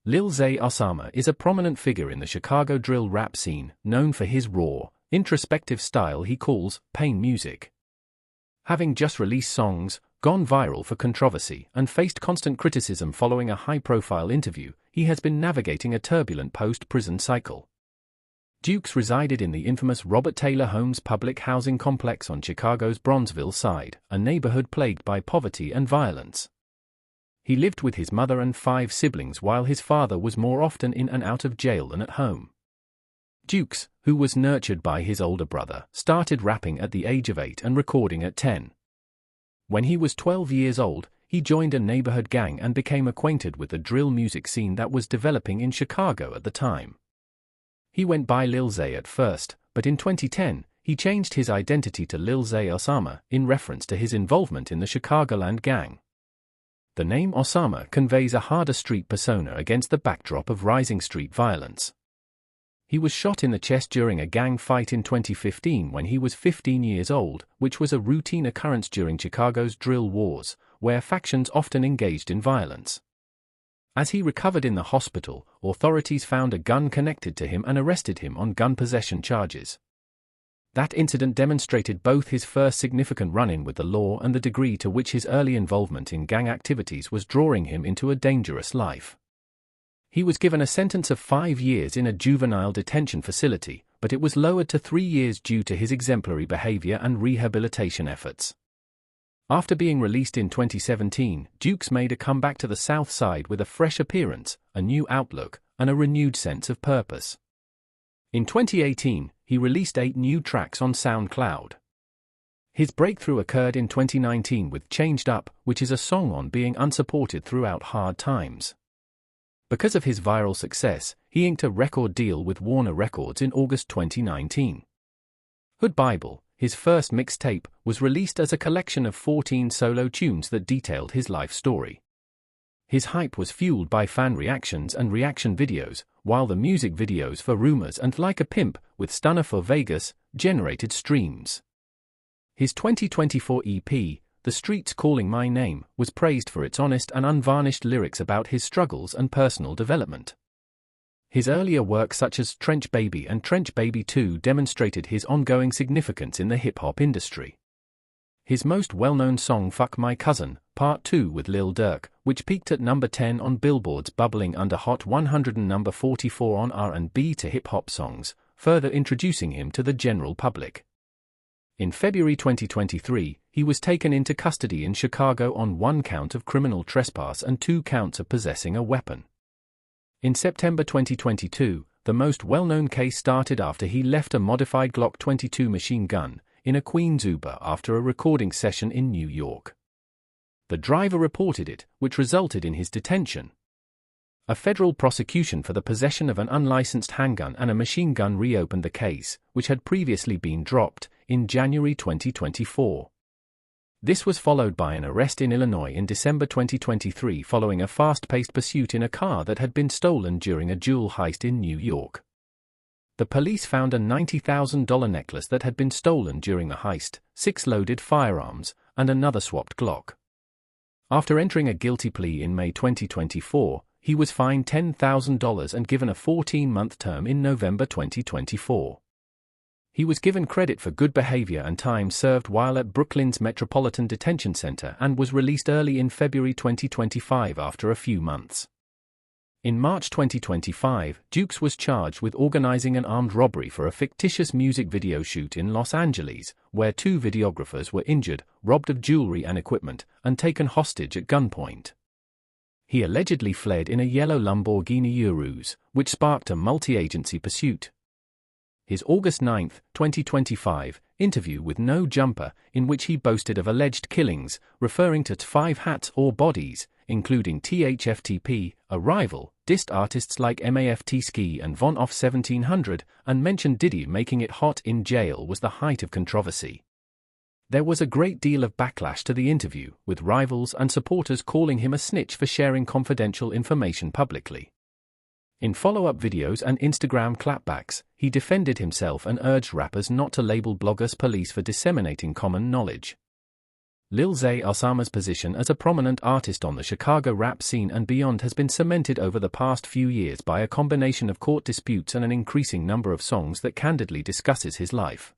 Lil Zay Osama is a prominent figure in the Chicago drill rap scene, known for his raw, introspective style he calls pain music. Having just released songs, gone viral for controversy, and faced constant criticism following a high-profile interview, he has been navigating a turbulent post-prison cycle. Jukes resided in the infamous Robert Taylor Homes public housing complex on Chicago's Bronzeville side, a neighborhood plagued by poverty and violence. He lived with his mother and 5 siblings while his father was more often in and out of jail than at home. Jukes, who was nurtured by his older brother, started rapping at the age of 8 and recording at 10. When he was 12 years old, he joined a neighborhood gang and became acquainted with the drill music scene that was developing in Chicago at the time. He went by Lil Zay at first, but in 2010, he changed his identity to Lil Zay Osama in reference to his involvement in the Chicagoland gang. The name Osama conveys a harder street persona against the backdrop of rising street violence. He was shot in the chest during a gang fight in 2015 when he was 15 years old, which was a routine occurrence during Chicago's drill wars, where factions often engaged in violence. As he recovered in the hospital, authorities found a gun connected to him and arrested him on gun possession charges. That incident demonstrated both his first significant run-in with the law and the degree to which his early involvement in gang activities was drawing him into a dangerous life. He was given a sentence of 5 years in a juvenile detention facility, but it was lowered to 3 years due to his exemplary behavior and rehabilitation efforts. After being released in 2017, Jukes made a comeback to the South Side with a fresh appearance, a new outlook, and a renewed sense of purpose. In 2018, he released 8 new tracks on SoundCloud. His breakthrough occurred in 2019 with Changed Up, which is a song on being unsupported throughout hard times. Because of his viral success, he inked a record deal with Warner Records in August 2019. Hood Bible, his first mixtape, was released as a collection of 14 solo tunes that detailed his life story. His hype was fueled by fan reactions and reaction videos, while the music videos for Rumors and Like a Pimp, with Stunner for Vegas, generated streams. His 2024 EP, The Streets Calling My Name, was praised for its honest and unvarnished lyrics about his struggles and personal development. His earlier work such as Trench Baby and Trench Baby 2 demonstrated his ongoing significance in the hip-hop industry. His most well-known song Fuck My Cousin, Part 2 with Lil Durk, which peaked at number 10 on Billboard's Bubbling Under Hot 100 and number 44 on R&B to hip-hop songs, further introducing him to the general public. In February 2023, he was taken into custody in Chicago on 1 count of criminal trespass and 2 counts of possessing a weapon. In September 2022, the most well-known case started after he left a modified Glock 22 machine gun in a Queens Uber after a recording session in New York. The driver reported it, which resulted in his detention. A federal prosecution for the possession of an unlicensed handgun and a machine gun reopened the case, which had previously been dropped, in January 2024. This was followed by an arrest in Illinois in December 2023 following a fast-paced pursuit in a car that had been stolen during a jewel heist in New York. The police found a $90,000 necklace that had been stolen during the heist, 6 loaded firearms, and another swapped Glock. After entering a guilty plea in May 2024, he was fined $10,000 and given a 14-month term in November 2024. He was given credit for good behavior and time served while at Brooklyn's Metropolitan Detention Center and was released early in February 2025 after a few months. In March 2025, Jukes was charged with organizing an armed robbery for a fictitious music video shoot in Los Angeles, where 2 videographers were injured, robbed of jewelry and equipment, and taken hostage at gunpoint. He allegedly fled in a yellow Lamborghini Urus, which sparked a multi-agency pursuit. His August 9, 2025, interview with No Jumper, in which he boasted of alleged killings, referring to 5 hats or bodies, including THFTP, a rival, dissed artists like MAFT Ski and Von Off 1700, and mentioned Diddy making it hot in jail was the height of controversy. There was a great deal of backlash to the interview, with rivals and supporters calling him a snitch for sharing confidential information publicly. In follow-up videos and Instagram clapbacks, he defended himself and urged rappers not to label bloggers police for disseminating common knowledge. Lil Zay Osama's position as a prominent artist on the Chicago rap scene and beyond has been cemented over the past few years by a combination of court disputes and an increasing number of songs that candidly discusses his life.